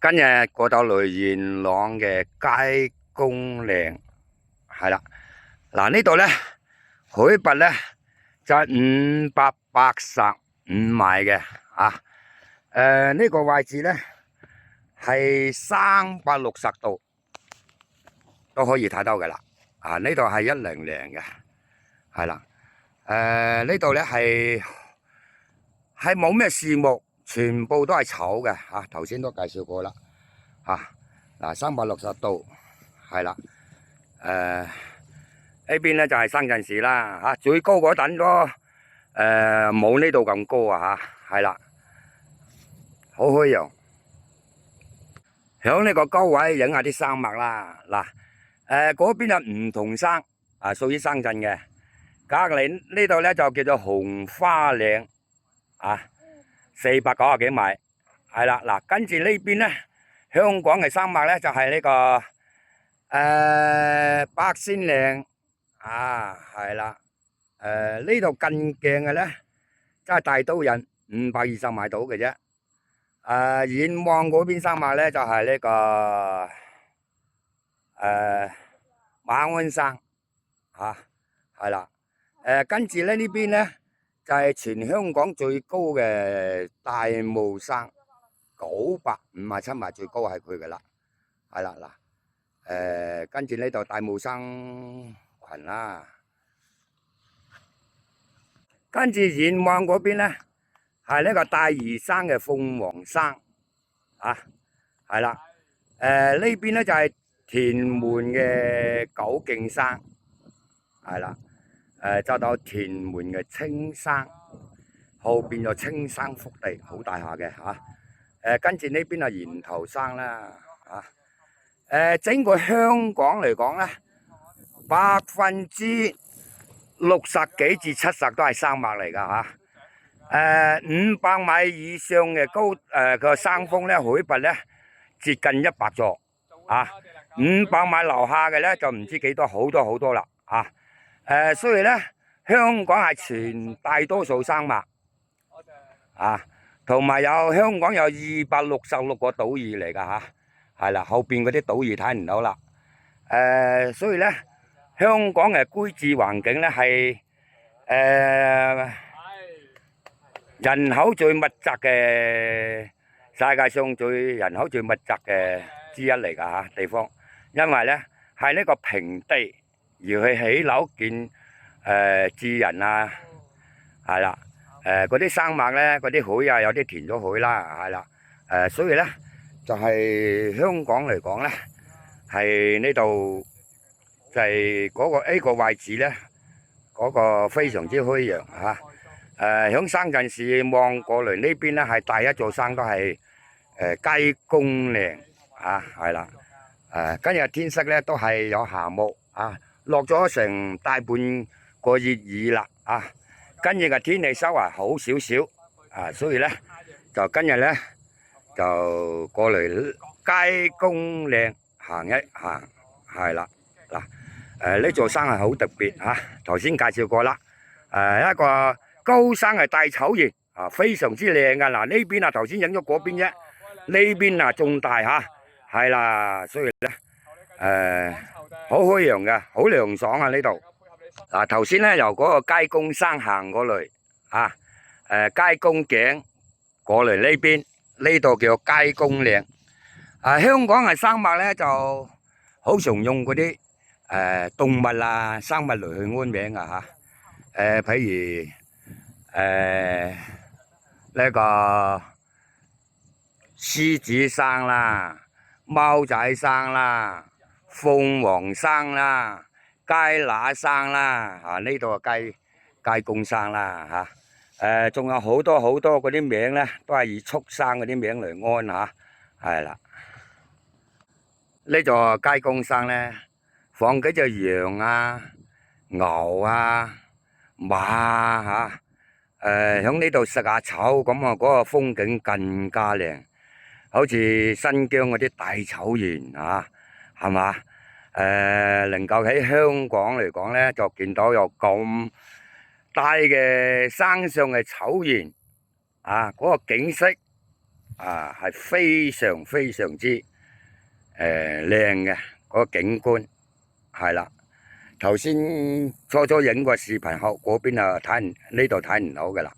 今日過到嚟元朗嘅雞公嶺，係啦。嗱呢度咧海拔咧就係585米嘅啊。呢個位置咧係360度都可以睇到嘅啦。啊呢度係100嘅，係啦。呢度咧係冇咩樹木。全部都係草嘅嚇，頭先都介紹過啦嚇。嗱，360度係啦。呢邊咧就係深圳市啦嚇，最高嗰等都冇呢度咁高啊嚇，係啦，好開揚。響呢個高位影下啲山脈啦。嗱，嗰邊係梧桐山啊，屬於深圳嘅。隔離呢度咧就叫做紅花嶺啊。490幾米，係啦。嗱，跟住呢邊咧，香港嘅山脈咧就係呢個八仙嶺啊，係啦。呢度近鏡嘅咧，即係大刀屻520米到嘅啫。遠望嗰邊山脈咧就係呢個馬鞍山啊，係啦。跟住咧呢邊咧。就係全香港最高嘅大霧山，957米最高係佢嘅啦，係啦嗱，跟住呢度大霧山群啦，跟住遠望嗰邊咧係呢個大嶼山嘅鳳凰山啊，係啦，呢邊咧就係屯門嘅九徑山，係啦。就到屯門嘅青山，後邊就青山福地，好大下嘅嚇。跟住呢邊係源頭山啦，整個香港嚟講咧，60%幾至70%都係山脈嚟噶嚇。500米以上嘅個山峰咧，海拔咧接近100座啊。500米樓下嘅咧就唔知幾多，好多啦啊。所以咧，香港係全大多數山脈啊，同埋香港有266個島嶼嚟噶嚇，係啦，後邊嗰啲島嶼睇唔到啦。所以咧，香港嘅居住環境咧係人口最密集嘅，世界上人口最密集嘅之一嚟噶嚇地方，因為咧係呢個平地。而去起樓建住人啊，係啦，嗰啲山脈咧，嗰啲海啊，有啲填咗海啦，係啦，所以咧就係香港嚟講咧，係呢度就係嗰個 A 個位置咧，嗰個非常之開揚嚇。響深圳市望過嚟呢邊咧，係第一座山都係雞公嶺啊，係啦，今日天色咧都係有霞霧啊。落咗成大半個月雨啦啊，跟住嘅天氣稍為好少少啊，所以咧就今日咧就過嚟雞公嶺行一行，係啦嗱，呢座山係好特別嚇，頭先介紹過啦，一個高山係大草原啊，非常之靚噶。嗱呢邊啊頭先影咗嗰邊啫，呢邊啊仲大嚇，係啦，所以咧好開揚嘅，好涼爽啊呢度。嗱頭先咧由嗰個雞公山行過嚟啊，雞公頸過嚟呢邊，呢度叫雞公嶺。香港嘅山脈咧就好常用嗰啲動物啊生物嚟去安名啊嚇。譬如呢個獅子山啦、貓仔山啦、鳳凰山啦、雞乸山啦，呢度係雞公山啦嚇，仲有好多嗰啲名咧，都係以畜生嗰啲名嚟安嚇，係啦。呢座雞公山咧，放幾隻羊啊、牛啊、馬啊嚇，喺呢度食下草咁啊，嗰個風景更加靚，好似新疆嗰啲大草原啊，係嘛？能夠喺香港嚟講咧，就見到有咁大嘅山上嘅草原啊，嗰個景色啊，係非常之靚嘅嗰個景觀，係啦。頭先初影個視頻後，嗰邊啊睇唔呢度睇唔到嘅啦。